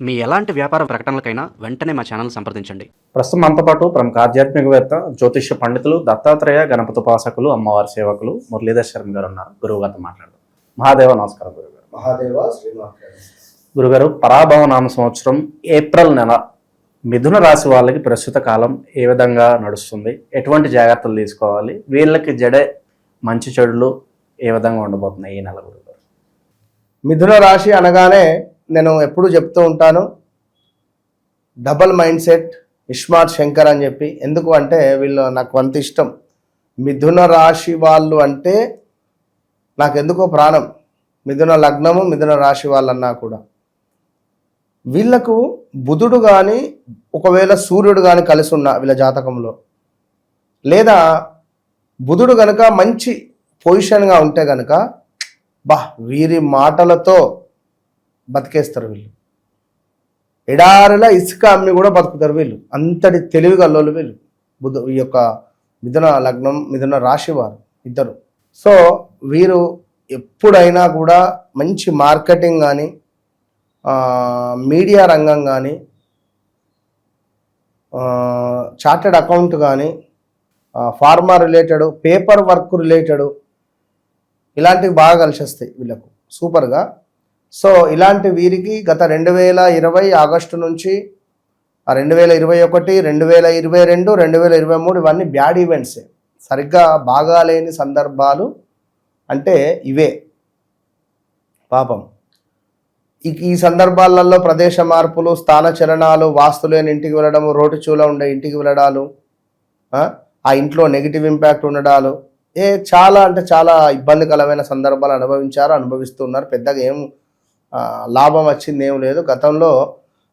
మీ ఎలాంటి వ్యాపార ప్రకటనలకైనా వెంటనే మా ఛానల్ సంప్రదించండి. ప్రస్తుతం మనతో పాటు ప్రముఖ ఆధ్యాత్మికవేత్త, జ్యోతిష్య పండితులు, దత్తాత్రేయ గణపతి ఉపాసకులు, అమ్మవారి సేవకులు మురళీధర్ శర్మ గారు ఉన్నారు. గురువు గారితో మాట్లాడదాం. మహాదేవ నమస్కారం గురుగారు. మహాదేవ శ్రీనివాస గురుగారు, పరాభవ నామ సంవత్సరం ఏప్రిల్ నెల మిథున రాశి వాళ్ళకి ప్రస్తుత కాలం ఏ విధంగా నడుస్తుంది, ఎటువంటి జాగ్రత్తలు తీసుకోవాలి, వీళ్ళకి జడే మంచి చెడులు ఏ విధంగా ఉండబోతున్నాయి ఈ నెల గురుగారు? మిథున రాశి అనగానే నేను ఎప్పుడు చెప్తూ ఉంటాను, double mind set, iSmart Shankar అని చెప్పి. ఎందుకు అంటే వీళ్ళు నాకు అంత ఇష్టం. మిథున రాశి వాళ్ళు అంటే నాకు ఎందుకో ప్రాణం. మిథున లగ్నము, మిథున రాశి వాళ్ళన్నా కూడా వీళ్ళకు బుధుడు కానీ, ఒకవేళ సూర్యుడు కానీ కలిసి ఉన్న వీళ్ళ జాతకంలో, లేదా బుధుడు కనుక మంచి పొజిషన్గా ఉంటే కనుక వీరి మాటలతో బతికేస్తారు వీళ్ళు. ఎడారిలా ఇసుక అమ్మి కూడా బతుకుతారు వీళ్ళు. అంతటి తెలివి గల్లోళ్ళు వీళ్ళు. ఈ యొక్క మిథున లగ్నం, మిథున రాశి వారు ఇద్దరు. సో వీరు ఎప్పుడైనా కూడా మంచి మార్కెటింగ్ కానీ, మీడియా రంగం కానీ, చార్టెడ్ అకౌంట్ కానీ, pharma related, paper work related, ఇలాంటివి బాగా కలిసి వస్తాయి వీళ్ళకు సూపర్గా. సో ఇలాంటి వీరికి గత 2020 ఆగస్టు నుంచి 2021, 2022, 2023 ఇవన్నీ బ్యాడ్ ఈవెంట్సే. సరిగ్గా బాగాలేని సందర్భాలు అంటే ఇవే పాపం. ఈ సందర్భాలలో ప్రదేశ మార్పులు, స్థాన చలనాలు, వాస్తు లేని ఇంటికి వెళ్ళడము, రోడ్డు చూల ఉండే ఇంటికి వెళ్ళడాలు, ఆ ఇంట్లో నెగిటివ్ ఇంపాక్ట్ ఉండడాలు, చాలా అంటే చాలా ఇబ్బందికరమైన సందర్భాలు అనుభవిస్తున్నారు. పెద్దగా ఏం లాభం వచ్చింది ఏం లేదు. గతంలో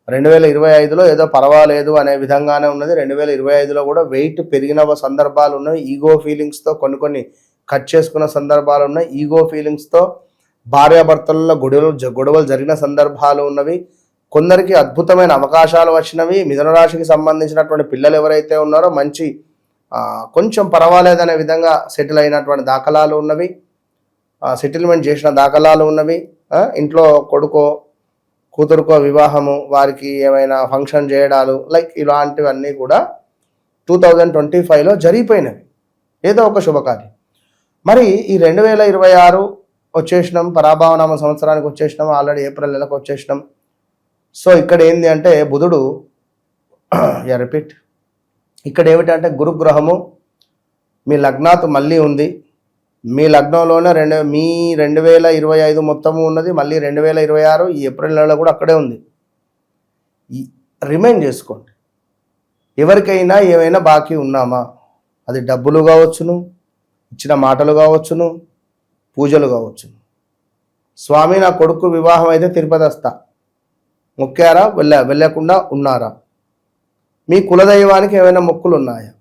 2025లో ఏదో పర్వాలేదు అనే విధంగానే ఉన్నది. 2025లో కూడా వెయిట్ పెరిగిన సందర్భాలు ఉన్నాయి. ఈగో ఫీలింగ్స్తో కొన్ని కట్ చేసుకున్న సందర్భాలు ఉన్నాయి. ఈగో ఫీలింగ్స్తో భార్యాభర్తలలో గొడవలు జరిగిన సందర్భాలు ఉన్నవి. కొందరికి అద్భుతమైన అవకాశాలు వచ్చినవి. మిథున రాశికి సంబంధించినటువంటి పిల్లలు ఎవరైతే ఉన్నారో మంచి కొంచెం పర్వాలేదనే విధంగా సెటిల్ అయినటువంటి దాఖలాలు ఉన్నవి. సెటిల్మెంట్ చేసిన దాఖలాలు ఉన్నవి. ఇంట్లో కొడుకో కూతురుకో వివాహము, వారికి ఏమైనా ఫంక్షన్ చేయడాలు, లైక్ ఇలాంటివన్నీ కూడా 2025లో జరిగిపోయినవి, ఏదో ఒక శుభకార్యం. మరి ఈ 2026 వచ్చేసినాం, పరాభవనామ సంవత్సరానికి వచ్చేసినాం, ఆల్రెడీ ఏప్రిల్ నెలకు వచ్చేసినాం. సో ఇక్కడ ఏంది అంటే బుధుడు రిపీట్ ఇక్కడ ఏమిటంటే గురుగ్రహము మీ లగ్నాత్ మళ్ళీ ఉంది. మీ లగ్నంలోనే 2025 మొత్తము ఉన్నది. మళ్ళీ 2026 ఈ ఏప్రిల్ నెలలో కూడా అక్కడే ఉంది. రిమైండ్ చేసుకోండి, ఎవరికైనా ఏమైనా బాకీ ఉన్నామా, అది డబ్బులు కావచ్చును, ఇచ్చిన మాటలు కావచ్చును, పూజలు కావచ్చును. స్వామి నా కొడుకు వివాహం అయితే తిరుపతి వస్తా, మొక్కారా, వెళ్ళకుండా ఉన్నారా? మీ కులదైవానికి ఏమైనా మొక్కులు ఉన్నాయా?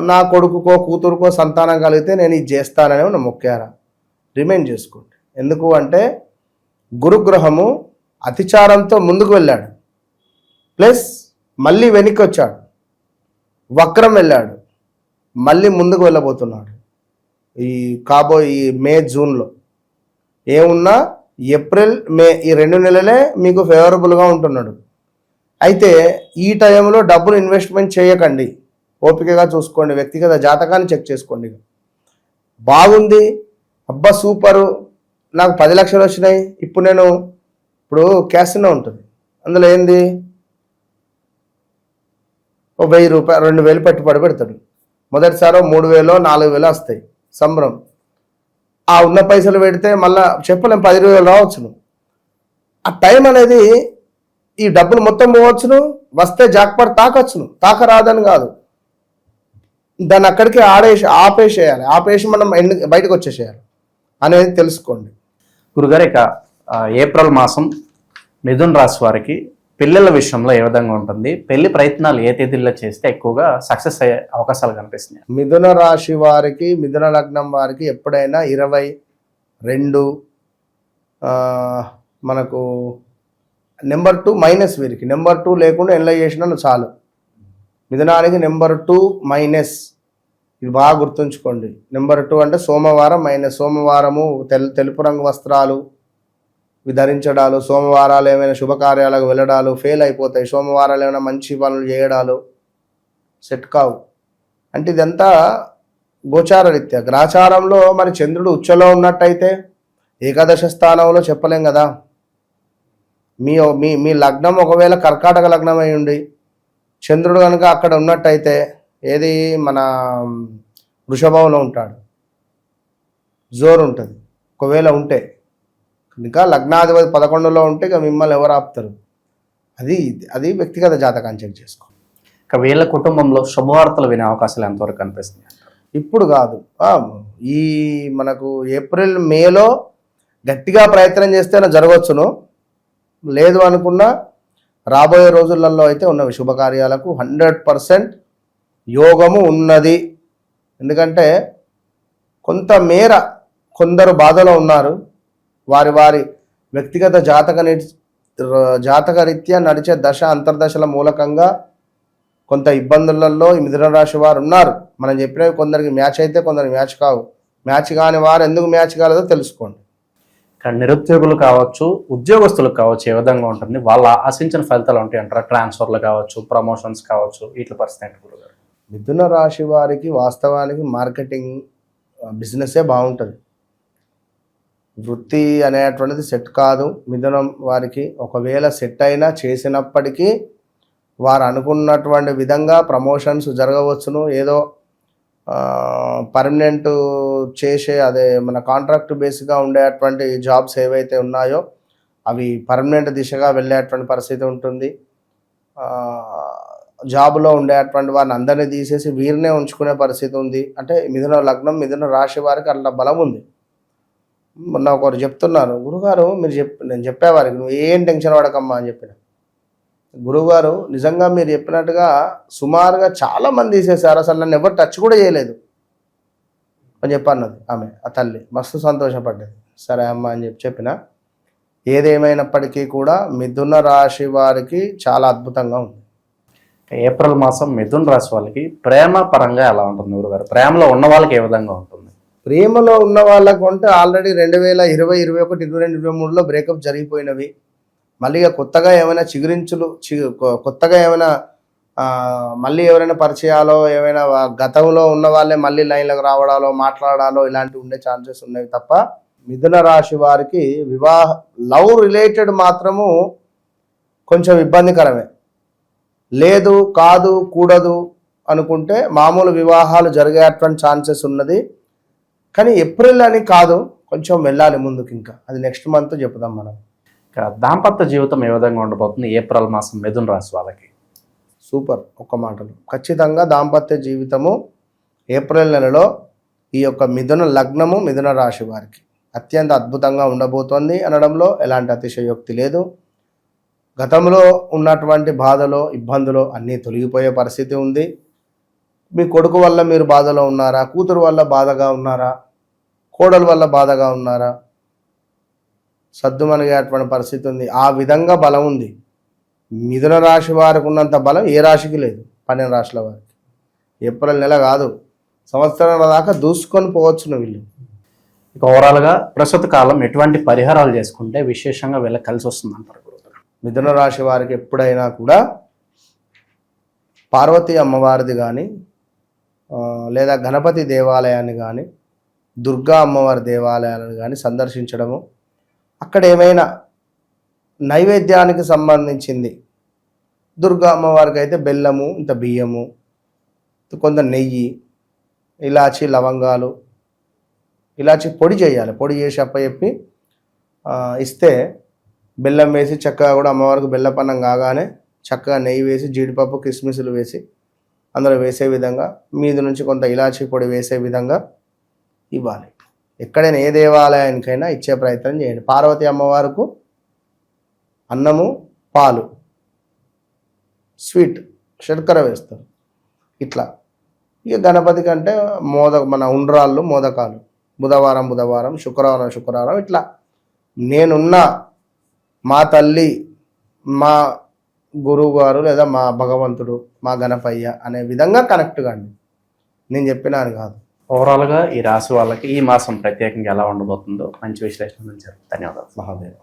నా కొడుకుకో కూతురుకో సంతానం కలిగితే నేను ఇది చేస్తానని ఏమైనా మొక్కారా? రిమైండ్ చేసుకోండి. ఎందుకు అంటే గురుగ్రహము అతిచారంతో ముందుకు వెళ్ళాడు, ప్లస్ మళ్ళీ వెనక్కి వచ్చాడు, వక్రం వెళ్ళాడు, మళ్ళీ ముందుకు వెళ్ళబోతున్నాడు. ఈ మే జూన్లో ఏమున్నా ఏప్రిల్ మే ఈ 2 నెలలే మీకు ఫేవరబుల్గా ఉంటున్నాడు. అయితే ఈ టైంలో డబ్బులు ఇన్వెస్ట్మెంట్ చేయకండి, ఓపికగా చూసుకోండి, వ్యక్తిగత జాతకాన్ని చెక్ చేసుకోండి. బాగుంది, అబ్బా సూపరు, నాకు 10 లక్షలు వచ్చినాయి, ఇప్పుడు క్యాసినో ఉంటుంది, అందులో ఏంది 1000 రూపాయలు 2000 పెట్టుబడి పెడతాడు. మొదటిసారి 3000 4000 వస్తాయి, సంబరం. ఆ ఉన్న పైసలు పెడితే మళ్ళీ చెప్పలేం 10,000 రావచ్చును. ఆ టైం అనేది ఈ డబ్బులు మొత్తం పోవచ్చును, వస్తే జాక్పాట్ తాకొచ్చును, తాకరాదని కాదు, దాన్ని అక్కడికి ఆపేసి మనం బయటకు వచ్చేసేయాలి అనేది తెలుసుకోండి. గురుగారు, ఇక ఏప్రిల్ మాసం మిథున రాశి వారికి పిల్లల విషయంలో ఏ విధంగా ఉంటుంది? పెళ్లి ప్రయత్నాలు ఏ తేదీల్లో చేస్తే ఎక్కువగా సక్సెస్ అయ్యే అవకాశాలు కనిపిస్తున్నాయి? మిథున రాశి వారికి, మిథున లగ్నం వారికి ఎప్పుడైనా 22 మనకు నెంబర్ 2 మైనస్, వీరికి నెంబర్ 2 లేకుండా ఎన్లై చేసినా చాలు. మిథునానికి నెంబర్ 2 మైనస్, ఇది బాగా గుర్తుంచుకోండి. నెంబర్ 2 అంటే సోమవారం మైనస్. సోమవారము తెలుపు రంగు వస్త్రాలు, ఇవి ధరించడాలు, సోమవారాలు ఏమైనా శుభకార్యాలకు వెళ్ళడాలు ఫెయిల్ అయిపోతాయి, సోమవారాలు ఏమైనా మంచి పనులు చేయడాలు సెట్ కావు. అంటే ఇదంతా గోచార రీత్యా. గ్రాచారంలో మరి చంద్రుడు ఉచ్చలో ఉన్నట్టయితే ఏకాదశ స్థానంలో చెప్పలేం కదా. మీ మీ మీ లగ్నం ఒకవేళ కర్కాటక లగ్నం అయి ఉండి చంద్రుడు కనుక అక్కడ ఉన్నట్టయితే ఏది మన వృషభంలో ఉంటాడు, జోరు ఉంటుంది ఒకవేళ ఉంటే. ఇంకా లగ్నాధిపతి 11లో ఉంటే ఇక మిమ్మల్ని ఎవరు ఆపుతారు? అది అది వ్యక్తిగత జాతకాన్ని చెక్ చేసుకో. ఇక వీళ్ళ కుటుంబంలో శుభవార్తలు వినే అవకాశాలు ఎంతవరకు కనిపిస్తున్నాయి? ఇప్పుడు కాదు, ఈ మనకు ఏప్రిల్ మేలో గట్టిగా ప్రయత్నం చేస్తేనే జరగవచ్చును. లేదు అనుకున్నా రాబోయే రోజులలో అయితే ఉన్నవి శుభకార్యాలకు 100% యోగము ఉన్నది. ఎందుకంటే కొంతమేర కొందరు బాధలో ఉన్నారు. వారి వారి వ్యక్తిగత జాతకరీత్యా నడిచే దశ అంతర్దశల మూలకంగా కొంత ఇబ్బందులలో ఈ మిథున రాశి వారు ఉన్నారు. మనం చెప్పినవి కొందరికి మ్యాచ్ అయితే కొందరికి మ్యాచ్ కావు. మ్యాచ్ కాని వారు ఎందుకు మ్యాచ్ కాలేదో తెలుసుకోండి. ఇక్కడ నిరుద్యోగులు కావచ్చు, ఉద్యోగస్తులకు కావచ్చు, ఏ విధంగా ఉంటుంది? వాళ్ళ ఆశించిన ఫలితాలు ఉంటాయి అంటారా? ట్రాన్స్ఫర్లు కావచ్చు, ప్రమోషన్స్ కావచ్చు, వీటి పరిస్థితి ఏంటి గురుగారు? మిథున రాశి వారికి వాస్తవానికి మార్కెటింగ్ బిజినెసే బాగుంటుంది. వృత్తి అనేటువంటిది సెట్ కాదు మిథునం వారికి. ఒకవేళ సెట్ అయినా చేసినప్పటికీ వారు అనుకున్నటువంటి విధంగా ప్రమోషన్స్ జరగవచ్చును. ఏదో పర్మనెంట్ చేసే అదే మన కాంట్రాక్ట్ బేస్గా ఉండేటువంటి జాబ్స్ ఏవైతే ఉన్నాయో అవి పర్మనెంట్ దిశగా వెళ్ళేటువంటి పరిస్థితి ఉంటుంది. జాబ్లో ఉండేటువంటి వారిని అందరినీ తీసేసి వీరినే ఉంచుకునే పరిస్థితి ఉంది. అంటే మిథున లగ్నం మిథున రాశి వారికి అట్లా బలం ఉంది. మొన్న ఒకరు చెప్తున్నారు, గురుగారు మీరు నేను చెప్పేవారికి నువ్వు ఏం టెన్షన్ పడకమ్మా అని చెప్పిన. గురువుగారు నిజంగా మీరు చెప్పినట్టుగా సుమారుగా చాలామంది తీసేశారు, అసలు నన్ను ఎవరు టచ్ కూడా చేయలేదు అని చెప్పన్నది ఆమె. ఆ తల్లి మస్తు సంతోషపడ్డది. సరే అమ్మ అని చెప్పిన. ఏదేమైనప్పటికీ కూడా మిథున రాశి వారికి చాలా అద్భుతంగా ఉంది. ఏప్రిల్ మాసం మిథున రాశి వాళ్ళకి ప్రేమ పరంగా ఎలా ఉంటుంది గురుగారు? ప్రేమలో ఉన్న వాళ్ళకి ఏ విధంగా ఉంటుంది? ప్రేమలో ఉన్న వాళ్ళకు అంటే ఆల్రెడీ 2020, 2021, 2022, 2023లో బ్రేకప్ జరిగిపోయినవి. మళ్ళీ కొత్తగా ఏమైనా కొత్తగా ఏమైనా మళ్ళీ ఎవరైనా పరిచయాలో ఏమైనా గతంలో ఉన్న వాళ్ళే మళ్ళీ లైన్లకు రావడాలో మాట్లాడాలో ఇలాంటివి ఉండే ఛాన్సెస్ ఉన్నాయి తప్ప మిథున రాశి వారికి లవ్ రిలేటెడ్ మాత్రము కొంచెం ఇబ్బందికరమే. లేదు కాదు కూడదు అనుకుంటే మామూలు వివాహాలు జరిగేటువంటి ఛాన్సెస్ ఉన్నది. కానీ ఏప్రిల్ అని కాదు, కొంచెం వెళ్ళాలి ముందుకు. ఇంకా అది నెక్స్ట్ మంత్ చెప్దాం మనం. దాంపత్య జీవితం ఏ విధంగా ఉండబోతుంది ఏప్రిల్ మాసం మిథున రాశి వాళ్ళకి? సూపర్. ఒక్క మాటలు ఖచ్చితంగా దాంపత్య జీవితము ఏప్రిల్ నెలలో ఈ యొక్క మిథున లగ్నము మిథున రాశి వారికి అత్యంత అద్భుతంగా ఉండబోతోంది అనడంలో ఎలాంటి అతిశయోక్తి లేదు. గతంలో ఉన్నటువంటి బాధలో ఇబ్బందులు అన్నీ తొలగిపోయే పరిస్థితి ఉంది. మీ కొడుకు వల్ల మీరు బాధలో ఉన్నారా? కూతురు వల్ల బాధగా ఉన్నారా? కోడలు వల్ల బాధగా ఉన్నారా? సద్దుమణిగేటువంటి పరిస్థితి ఉంది. ఆ విధంగా బలం ఉంది. మిథున రాశి వారికి ఉన్నంత బలం ఏ రాశికి లేదు. 12 రాశుల వారికి ఏప్రిల్ నెల కాదు, సంవత్సరం దాకా దూసుకొని పోవచ్చును వీళ్ళు. ఇక ఓవరాల్గా ప్రస్తుత కాలం ఎటువంటి పరిహారాలు చేసుకుంటే విశేషంగా వీళ్ళకి కలిసి వస్తుంది అంటారు? మిథున రాశి వారికి ఎప్పుడైనా కూడా పార్వతీ అమ్మవారిది కానీ లేదా గణపతి దేవాలయాన్ని కానీ దుర్గా అమ్మవారి దేవాలయాలను కానీ సందర్శించడము, అక్కడ ఏమైనా నైవేద్యానికి సంబంధించింది దుర్గా అమ్మవారికి అయితే బెల్లము, ఇంత బియ్యము, కొంత నెయ్యి, ఇలాచి లవంగాలు, ఇలాచి పొడి చేయాలి. పొడి చేసి అప్పచెప్పి ఇస్తే బెల్లం వేసి చక్కగా కూడా అమ్మవారికి బెల్లపన్నం కాగానే చక్కగా నెయ్యి వేసి జీడిపప్పు కిస్మిస్లు వేసి అందులో వేసే విధంగా మీద నుంచి కొంత ఇలాచీ పొడి వేసే విధంగా ఇవ్వాలి. ఎక్కడైనా ఏ దేవాలయానికైనా ఇచ్చే ప్రయత్నం చేయండి. పార్వతీ అమ్మవారికి అన్నము పాలు స్వీట్ శర్కర వేస్తారు ఇట్లా. ఇక గణపతి కంటే మన ఉండ్రాళ్ళు మోదకాలు బుధవారం శుక్రవారం ఇట్లా నేనున్న మా తల్లి మా గురువు గారు లేదా మా భగవంతుడు మా గణపయ్య అనే విధంగా కనెక్ట్ కాండి. నేను చెప్పినాను కాదు. ఓవరాల్గా ఈ రాశి వాళ్ళకి ఈ మాసం ప్రత్యేకంగా ఎలా ఉండబోతుందో మంచి విశ్లేషణ. ధన్యవాదాలు. మహాదేవ్.